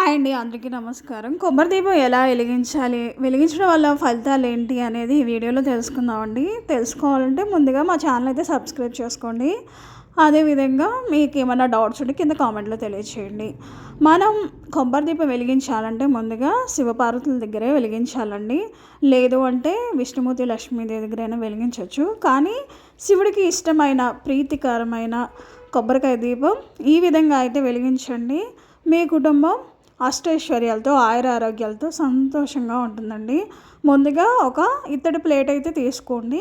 Hi అండి, అందరికీ నమస్కారం. కొబ్బరి దీపం ఎలా వెలిగించాలి, వెలిగించడం వల్ల ఫలితాలు ఏంటి అనేది ఈ వీడియోలో తెలుసుకుందామండి. తెలుసుకోవాలంటే ముందుగా మా ఛానల్ అయితే సబ్స్క్రైబ్ చేసుకోండి. అదేవిధంగా మీకు ఏమైనా డౌట్స్ ఉంటే కింద కామెంట్లో తెలియచేయండి. మనం కొబ్బరి దీపం వెలిగించాలంటే ముందుగా శివపార్వతుల దగ్గరే వెలిగించాలండి. లేదు అంటే విష్ణుమూర్తి లక్ష్మీదేవి దగ్గరైనా వెలిగించవచ్చు. కానీ శివుడికి ఇష్టమైన ప్రీతికరమైన కొబ్బరికాయ దీపం ఈ విధంగా అయితే వెలిగించండి. మీ కుటుంబం అష్టైశ్వర్యాలతో ఆయుర ఆరోగ్యాలతో సంతోషంగా ఉంటుందండి. ముందుగా ఒక ఇత్తడి ప్లేట్ అయితే తీసుకోండి.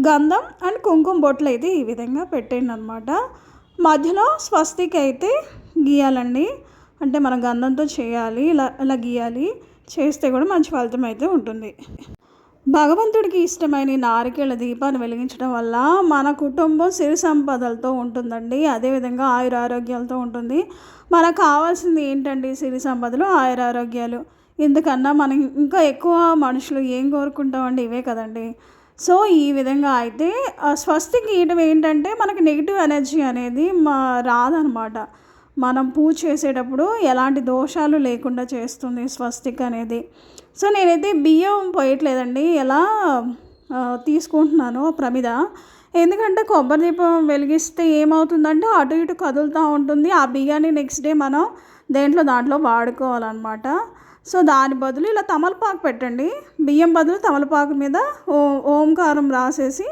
గంధం అండ్ కుంకుమ బొట్లు అయితే ఈ విధంగా పెట్టండి అనమాట. మధ్యలో స్వస్తిక్ అయితే గీయాలండి. అంటే మనం గంధంతో చేయాలి, ఇలా గీయాలి. చేస్తే కూడా మంచి ఫలితం అయితే ఉంటుంది. భగవంతుడికి ఇష్టమైన నారికేళ దీపాన్ని వెలిగించడం వల్ల మన కుటుంబం సిరి సంపదలతో ఉంటుందండి. అదేవిధంగా ఆయురారోగ్యాలతో ఉంటుంది. మనకు కావాల్సింది ఏంటండి? సిరి సంపదలు, ఆయురారోగ్యాలు. ఇందుకన్నా మనం ఇంకా ఎక్కువ మనుషులు ఏం కోరుకుంటామండి? ఇవే కదండి. సో ఈ విధంగా అయితే స్వస్తి గీయడం ఏంటంటే మనకి నెగిటివ్ ఎనర్జీ అనేది రాదనమాట. మనం పూజ చేసేటప్పుడు ఎలాంటి దోషాలు లేకుండా చేస్తుంది స్వస్తిక్ అనేది. సో నేనైతే బియ్యం పోయట్లేదండి, ఎలా తీసుకుంటున్నాను ప్రమిద. ఎందుకంటే కొబ్బరి దీపం వెలిగిస్తే ఏమవుతుందంటే అటు ఇటు కదులుతూ ఉంటుంది. ఆ బియ్యాన్ని నెక్స్ట్ డే మనం దాంట్లో వాడుకోవాలన్నమాట. సో దాని బదులు ఇలా తమలపాకు పెట్టండి. బియ్యం బదులు తమలపాకు మీద ఓంకారం రాసేసి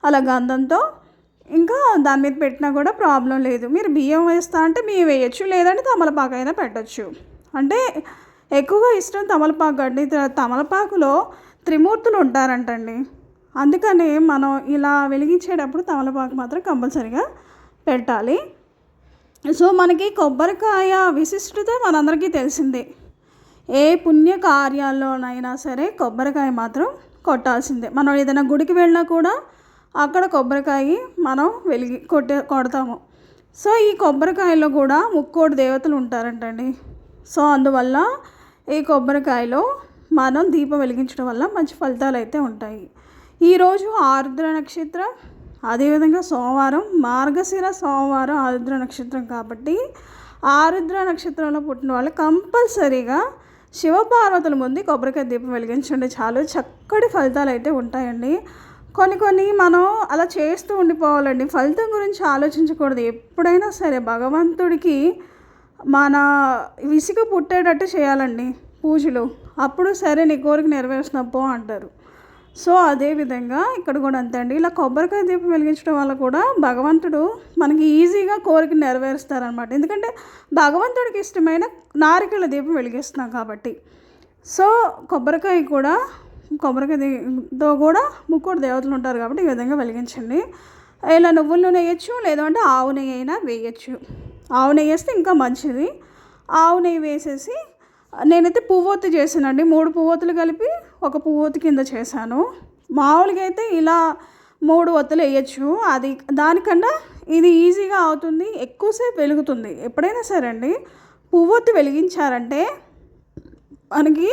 అలా గంధంతో ఇంకా దాని మీద పెట్టినా కూడా ప్రాబ్లం లేదు. మీరు బియ్యం వేస్తా అంటే బియ్యం వేయచ్చు, లేదంటే తమలపాకు అయినా పెట్టచ్చు. అంటే ఎక్కువగా ఇష్టం తమలపాకు అండి. తమలపాకులో త్రిమూర్తులు ఉంటారంటండి. అందుకని మనం ఇలా వెలిగించేటప్పుడు తమలపాకు మాత్రం కంపల్సరీగా పెట్టాలి. సో మనకి కొబ్బరికాయ విశిష్టత మనందరికీ తెలిసిందే. ఏ పుణ్య కార్యాల్లోనైనా సరే కొబ్బరికాయ మాత్రం కొట్టాల్సిందే. మనం ఏదైనా గుడికి వెళ్ళినా కూడా అక్కడ కొబ్బరికాయ మనం కొడతాము. సో ఈ కొబ్బరికాయలో కూడా ముక్కోటి దేవతలు ఉంటారంటండి. సో అందువల్ల ఈ కొబ్బరికాయలో మనం దీపం వెలిగించడం వల్ల మంచి ఫలితాలు అయితే ఉంటాయి. ఈరోజు ఆరుద్ర నక్షత్రం, అదేవిధంగా సోమవారం, మార్గశిర సోమవారం ఆరుద్ర నక్షత్రం కాబట్టి ఆరుద్ర నక్షత్రంలో పుట్టిన వాళ్ళు కంపల్సరీగా శివపార్వతుల ముందు కొబ్బరికాయ దీపం వెలిగించండి. చాలు చక్కటి ఫలితాలు అయితే ఉంటాయండి. కొన్ని మనం అలా చేస్తూ ఉండిపోవాలండి. ఫలితం గురించి ఆలోచించకూడదు. ఎప్పుడైనా సరే భగవంతుడికి మన విసుగు పుట్టేటట్టు చేయాలండి పూజలు. అప్పుడు సరే నీ కోరిక నెరవేర్చినప్పో అంటారు. సో అదేవిధంగా ఇక్కడ కూడా అంతే అండి. ఇలా కొబ్బరికాయ దీపం వెలిగించడం వల్ల కూడా భగవంతుడు మనకి ఈజీగా కోరిక నెరవేరుస్తారనమాట. ఎందుకంటే భగవంతుడికి ఇష్టమైన నారికేళ దీపం వెలిగిస్తున్నాం కాబట్టి. సో కొబ్బరికాయతో కూడా ముక్కోటి దేవతలు ఉంటారు కాబట్టి ఈ విధంగా వెలిగించండి. ఇలా నువ్వుల నూనె వేయచ్చు, లేదంటే ఆవు నెయ్యి అయినా వేయచ్చు. ఆవు నెయ్యి వేస్తే ఇంకా మంచిది. ఆవు నెయ్యి వేసేసి నేనైతే పువ్వొత్తి చేశానండి. 3 పువ్వొత్తులు కలిపి ఒక పువ్వొత్తి కింద చేశాను. మామూలుగా అయితే ఇలా 3 ఒత్తులు వేయచ్చు. దానికన్నా ఇది ఈజీగా అవుతుంది, ఎక్కువసేపు వెలుగుతుంది. ఎప్పుడైనా సరే అండి పువ్వొత్తి వెలిగించారంటే మనకి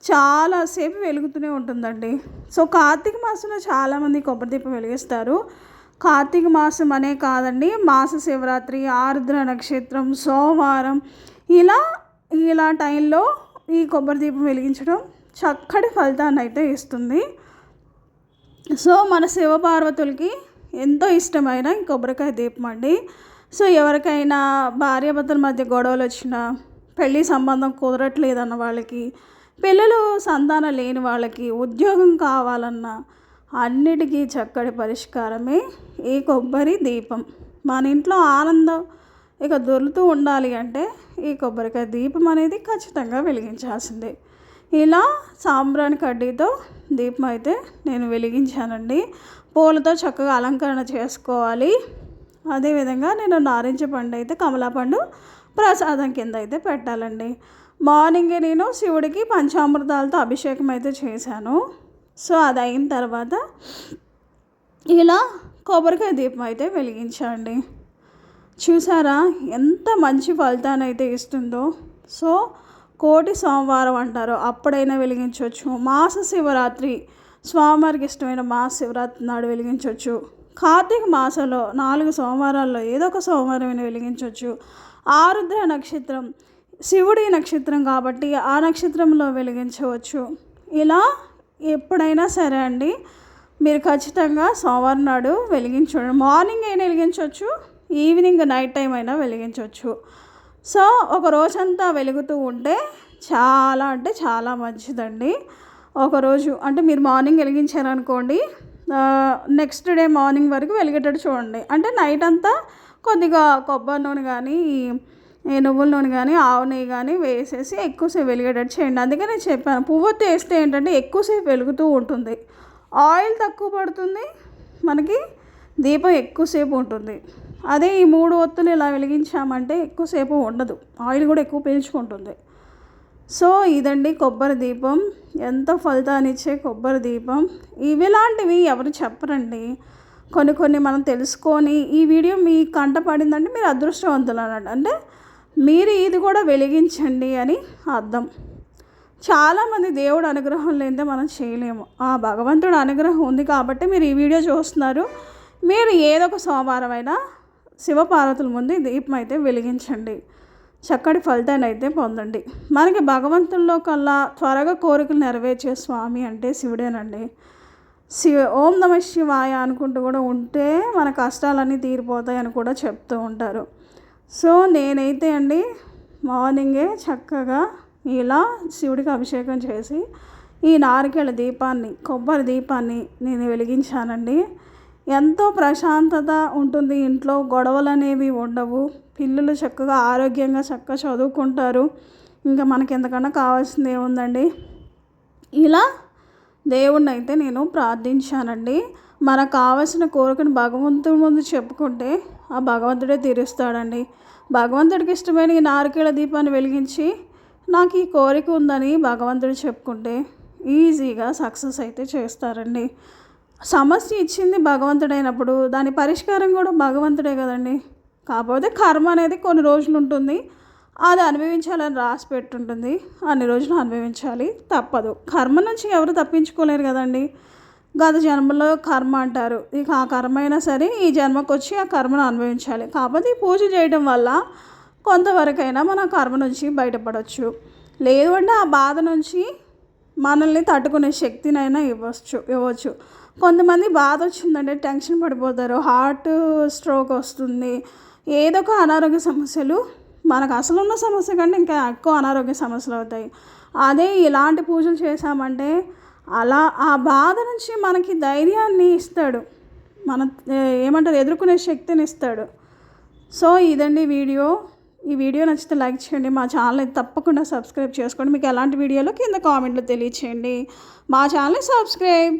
చాలాసేపు వెలుగుతూనే ఉంటుందండి. సో కార్తీక మాసంలో చాలామంది కొబ్బరి దీపం వెలిగిస్తారు. కార్తీక మాసం అనే కాదండి, మాస శివరాత్రి, ఆరుద్ర నక్షత్రం, సోమవారం ఇలా టైంలో ఈ కొబ్బరి దీపం వెలిగించడం చక్కటి ఫలితాన్ని అయితే ఇస్తుంది. సో మన శివపార్వతులకి ఎంతో ఇష్టమైన కొబ్బరికాయ దీపం అండి. సో ఎవరికైనా భార్యాభర్తల మధ్య గొడవలు వచ్చినా, పెళ్ళి సంబంధం కుదరట్లేదన్న వాళ్ళకి, పిల్లలు సంతానం లేని వాళ్ళకి, ఉద్యోగం కావాలన్నా అన్నిటికీ చక్కటి పరిష్కారమే ఈ కొబ్బరి దీపం. మన ఇంట్లో ఆనందం ఇక దొరుకుతూ ఉండాలి అంటే ఈ కొబ్బరికాయ దీపం అనేది ఖచ్చితంగా వెలిగించాల్సిందే. ఇలా సాంబ్రాణి కడ్డీతో దీపం అయితే నేను వెలిగించానండి. పూలతో చక్కగా అలంకరణ చేసుకోవాలి. అదేవిధంగా నేను నారింజ పండు అయితే కమలాపండు ప్రసాదం కింద అయితే పెట్టాలండి. మార్నింగే నేను శివుడికి పంచామృతాలతో అభిషేకం అయితే చేశాను. సో అది అయిన తర్వాత ఇలా కొబ్బరికాయ దీపం అయితే వెలిగించండి. చూసారా ఎంత మంచి ఫలితాన్ని అయితే ఇస్తుందో. సో కోటి సోమవారం అంటారు, అప్పుడైనా వెలిగించవచ్చు. మాస శివరాత్రి, స్వామివారికి ఇష్టమైన మాస శివరాత్రి నాడు వెలిగించవచ్చు. కార్తీక మాసంలో 4 సోమవారాల్లో ఏదో ఒక సోమవారం వెలిగించవచ్చు. ఆరుద్ర నక్షత్రం శివుడి నక్షత్రం కాబట్టి ఆ నక్షత్రంలో వెలిగించవచ్చు. ఇలా ఎప్పుడైనా సరే అండి మీరు ఖచ్చితంగా సోమవారం నాడు వెలిగించండి. మార్నింగ్ అయినా వెలిగించవచ్చు, ఈవినింగ్ నైట్ టైం అయినా వెలిగించవచ్చు. సో ఒక రోజంతా వెలుగుతూ ఉంటే చాలా అంటే చాలా మంచిదండి. ఒకరోజు అంటే మీరు మార్నింగ్ వెలిగించారనుకోండి, నెక్స్ట్ డే మార్నింగ్ వరకు వెలిగేటట్టు చూడండి. అంటే నైట్ అంతా కొద్దిగా కొబ్బరి నూనె కానీ, ఈ నువ్వుల నూనె కానీ, ఆవు నెయ్యి కానీ వేసేసి ఎక్కువసేపు వెలిగేటట్టు చేయండి. అందుకే నేను చెప్పాను, పువ్వొత్తి వేస్తే ఏంటంటే ఎక్కువసేపు వెలుగుతూ ఉంటుంది, ఆయిల్ తక్కువ పడుతుంది, మనకి దీపం ఎక్కువసేపు ఉంటుంది. అదే ఈ 3 ఒత్తులు ఇలా వెలిగించామంటే ఎక్కువసేపు ఉండదు, ఆయిల్ కూడా ఎక్కువ పీల్చుకుంటుంది. సో ఇదండి కొబ్బరి దీపం, ఎంతో ఫలితాన్ని ఇచ్చే కొబ్బరి దీపం. ఇలాంటివి ఎవరు చెప్పరండి, కొన్ని మనం తెలుసుకొని ఈ వీడియో మీ కంట పడిందంటే మీరు అదృష్టవంతులు అన్నట్టు. అంటే మీరు ఇది కూడా వెలిగించండి అని అర్థం. చాలామంది దేవుడు అనుగ్రహం లేనిదే మనం చేయలేము. ఆ భగవంతుడు అనుగ్రహం ఉంది కాబట్టి మీరు ఈ వీడియో చూస్తున్నారు. మీరు ఏదో ఒక సోమవారం అయినా శివపార్వతుల ముందు దీపం అయితే వెలిగించండి, చక్కటి ఫలితాన్ని అయితే పొందండి. మనకి భగవంతుల్లో కల్లా త్వరగా కోరికలు నెరవేర్చే స్వామి అంటే శివుడేనండి. ఓం నమ శివాయ అనుకుంటూ కూడా ఉంటే మన కష్టాలన్నీ తీరిపోతాయి అని కూడా చెప్తూ ఉంటారు. సో నేనైతే అండి మార్నింగే చక్కగా ఇలా శివుడికి అభిషేకం చేసి ఈ నారికేళ దీపాన్ని, కొబ్బరి దీపాన్ని నేను వెలిగించానండి. ఎంతో ప్రశాంతత ఉంటుంది ఇంట్లో, గొడవలు అనేవి ఉండవు, పిల్లలు చక్కగా ఆరోగ్యంగా చక్కగా చదువుకుంటారు. ఇంకా మనకి ఎంతకన్నా కావాల్సింది ఏముందండి. ఇలా దేవుణ్ణి అయితే నేను ప్రార్థించానండి. మనకు కావాల్సిన కోరికను భగవంతుడి ముందు చెప్పుకుంటే ఆ భగవంతుడే తీరుస్తాడండి. భగవంతుడికి ఇష్టమైన ఈ నారికేళ దీపాన్ని వెలిగించి నాకు ఈ కోరిక ఉందని భగవంతుడు చెప్పుకుంటే ఈజీగా సక్సెస్ అయితే చేస్తారండి. సమస్య ఇచ్చింది భగవంతుడైనప్పుడు దాని పరిష్కారం కూడా భగవంతుడే కదండి. కాకపోతే కర్మ అనేది కొన్ని రోజులు ఉంటుంది, అది అనుభవించాలని రాసి పెట్టుంటుంది, అన్ని రోజులు అనుభవించాలి, తప్పదు. కర్మ నుంచి ఎవరు తప్పించుకోలేరు కదండి. గత జన్మలో కర్మ అంటారు, ఇక ఆ కర్మ అయినా సరే ఈ జన్మకు వచ్చి ఆ కర్మను అనుభవించాలి. కాకపోతే ఈ పూజ చేయడం వల్ల కొంతవరకైనా మన కర్మ నుంచి బయటపడవచ్చు, లేదు అంటే ఆ బాధ నుంచి మనల్ని తట్టుకునే శక్తినైనా ఇవ్వచ్చు. కొంతమంది బాధ వచ్చిందంటే టెన్షన్ పడిపోతారు, హార్ట్ స్ట్రోక్ వస్తుంది, ఏదో ఒక అనారోగ్య సమస్యలు, మనకు అసలు ఉన్న సమస్య కంటే ఇంకా ఎక్కువ అనారోగ్య సమస్యలు అవుతాయి. అదే ఇలాంటి పూజలు చేశామంటే అలా ఆ బాధ నుంచి మనకి ధైర్యాన్ని ఇస్తాడు, మన ఏమంటారు ఎదుర్కొనే శక్తిని ఇస్తాడు. సో ఇదండి వీడియో. ఈ వీడియో నచ్చితే లైక్ చేయండి, మా ఛానల్ తప్పకుండా సబ్స్క్రైబ్ చేసుకోండి. మీకు ఎలాంటి వీడియోలో కింద కామెంట్లో తెలియచేయండి. మా ఛానల్ని సబ్స్క్రైబ్.